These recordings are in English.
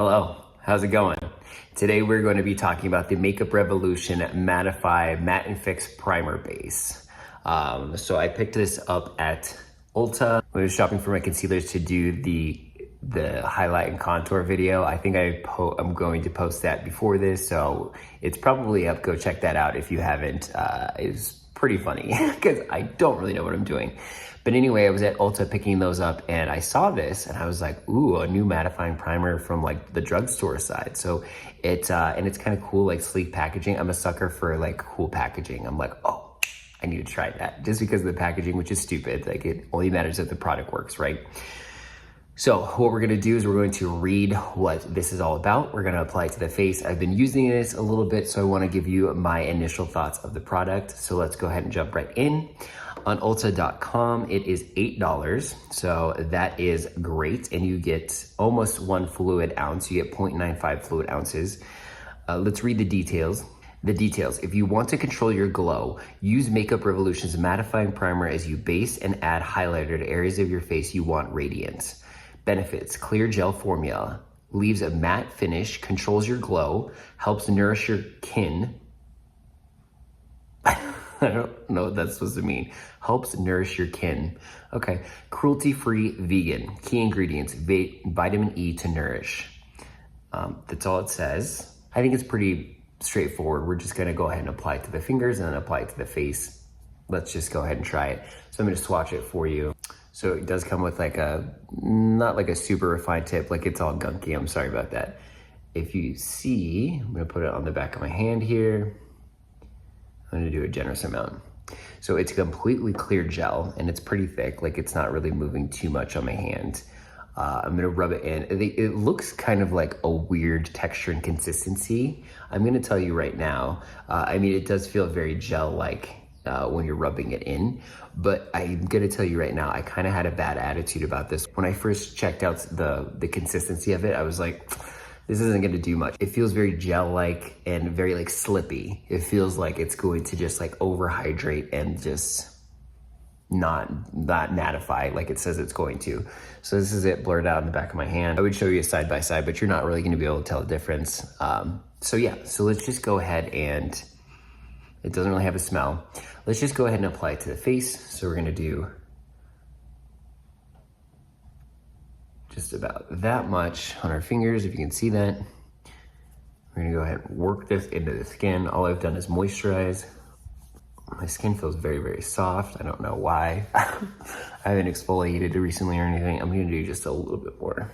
Hello, how's it going? Today we're going to be talking about the Makeup Revolution Mattify Matte and Fix Primer Base. So I picked this up at Ulta. I was shopping for my concealers to do the highlight and contour video. I think I'm going to post that before this, so it's probably up. Go check that out if you haven't. It's pretty funny because I don't really know what I'm doing. But anyway, I was at Ulta picking those up and I saw this and I was like, ooh, a new mattifying primer from like the drugstore side. So it's kind of cool, like sleek packaging. I'm a sucker for like cool packaging. I'm like, oh, I need to try that just because of the packaging, which is stupid. Like it only matters if the product works, right? So what we're gonna do is we're going to read what this is all about. We're gonna apply it to the face. I've been using this a little bit, so I wanna give you my initial thoughts of the product. So let's go ahead and jump right in. On Ulta.com, it is $8, so that is great. And you get almost 1 fluid ounce. You get 0.95 fluid ounces. Let's read the details. The details. If you want to control your glow, use Makeup Revolution's mattifying primer as you base and add highlighter to areas of your face you want radiance. Benefits: clear gel formula, leaves a matte finish, controls your glow, helps nourish your kin. I don't know what that's supposed to mean. Helps nourish your kin. Okay. Cruelty-free vegan. Key ingredients: vitamin E to nourish. That's all it says. I think it's pretty straightforward. We're just gonna go ahead and apply it to the fingers and then apply it to the face. Let's just go ahead and try it. So I'm gonna swatch it for you. So it does come with like not like a super refined tip, like it's all gunky. I'm sorry about that. If you see, I'm gonna put it on the back of my hand here. I'm gonna do a generous amount. So it's a completely clear gel and it's pretty thick, like it's not really moving too much on my hand. I'm gonna rub it in. It looks kind of like a weird texture and consistency. I'm gonna tell you right now, I mean, it does feel very gel-like when you're rubbing it in, but I'm gonna tell you right now, I kind of had a bad attitude about this. When I first checked out the consistency of it, I was like, this isn't gonna do much. It feels very gel-like and very like slippy. It feels like it's going to just like overhydrate and just not mattify like it says it's going to. So this is it blurred out in the back of my hand. I would show you a side by side, but you're not really gonna be able to tell the difference. So yeah, so let's just go ahead and, it doesn't really have a smell. Let's just go ahead and apply it to the face. So we're gonna do just about that much on our fingers, if you can see that. We're gonna go ahead and work this into the skin. All I've done is moisturize. My skin feels very, very soft. I don't know why. I haven't exfoliated recently or anything. I'm gonna do just a little bit more.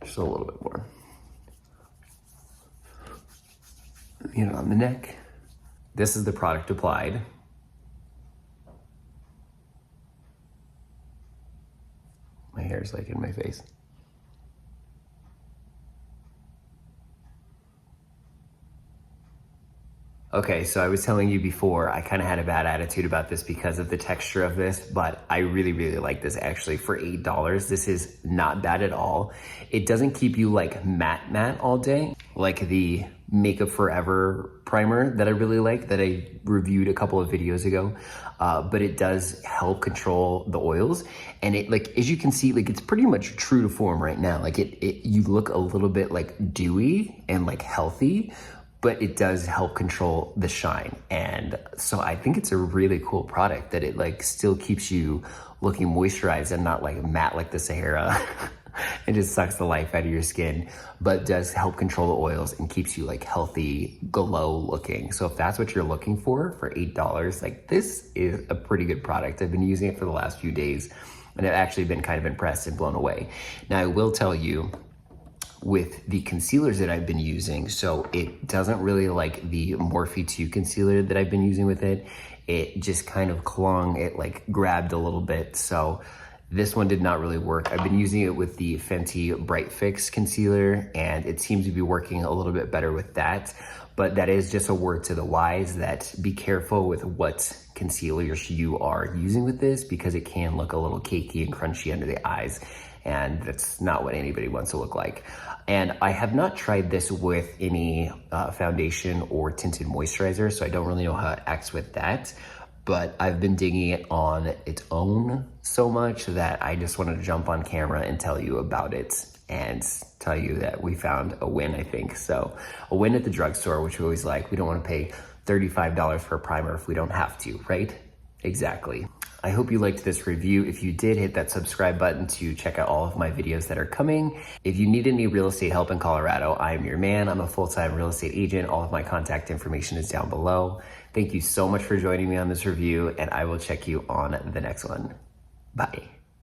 Just a little bit more. You know, on the neck. This is the product applied. My hair is like in my face. Okay, so I was telling you before, I kind of had a bad attitude about this because of the texture of this, but I really, really like this actually. For $8, this is not bad at all. It doesn't keep you like matte all day, like the Makeup Forever primer that I really like, that I reviewed a couple of videos ago. But it does help control the oils. And it, like, as you can see, like it's pretty much true to form right now. Like you look a little bit like dewy and like healthy, but it does help control the shine. And so I think it's a really cool product that it like still keeps you looking moisturized and not like matte like the Sahara. It just sucks the life out of your skin, but does help control the oils and keeps you like healthy, glow looking. So if that's what you're looking for $8, like this is a pretty good product. I've been using it for the last few days and I've actually been kind of impressed and blown away. Now I will tell you, with the concealers that I've been using, so it doesn't really like the Morphe 2 concealer that I've been using with it. It just kind of clung, it like grabbed a little bit. So this one did not really work. I've been using it with the Fenty Bright Fix concealer and it seems to be working a little bit better with that. But that is just a word to the wise that be careful with what concealers you are using with this because it can look a little cakey and crunchy under the eyes. And that's not what anybody wants to look like. And I have not tried this with any foundation or tinted moisturizer, so I don't really know how it acts with that. But I've been digging it on its own so much that I just wanted to jump on camera and tell you about it and tell you that we found a win, I think. So a win at the drugstore, which we always like. We don't want to pay $35 for a primer if we don't have to, right? Exactly. I hope you liked this review. If you did, hit that subscribe button to check out all of my videos that are coming. If you need any real estate help in Colorado, I am your man. I'm a full-time real estate agent. All of my contact information is down below. Thank you so much for joining me on this review, and I will check you on the next one. Bye.